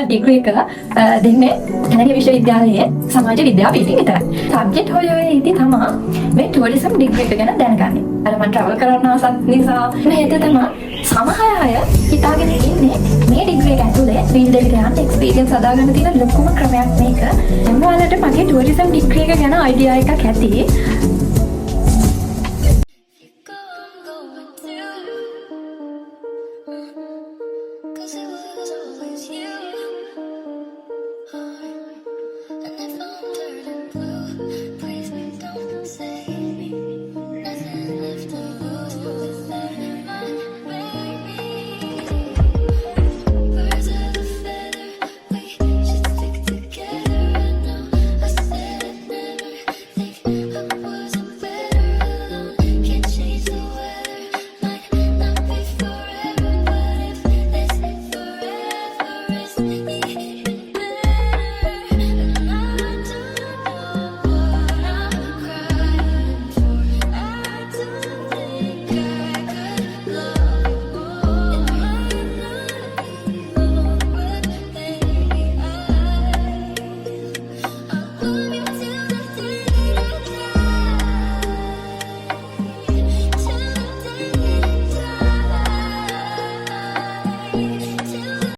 Degree එක දෙන්නේ කැලණිය විශ්වවිද්‍යාලයේ සමාජ විද්‍යාව පිටින් විතරයි. සබ්ජෙක්ට් හොයෝයේදී තමයි මේ ටුවරිසම් ඩිග්‍රී එක ගැන දැනගන්නේ. අර මම ට්‍රැවල් කරන්න ආසත් නිසා මේක තමයි සමහර අය හිතාගෙන ඉන්නේ මේ ඩිග්‍රී එක ඇතුලේ ෆීල්ඩ් එකට යන්න එක්ස්පීරියන්ස් හදාගන්න තියෙන ලොකුම ක්‍රමයක් මේක. එම්බාලට මගේ ටුවරිසම් ඩිග්‍රී එක ගැන අයිඩියා එකක් ඇති.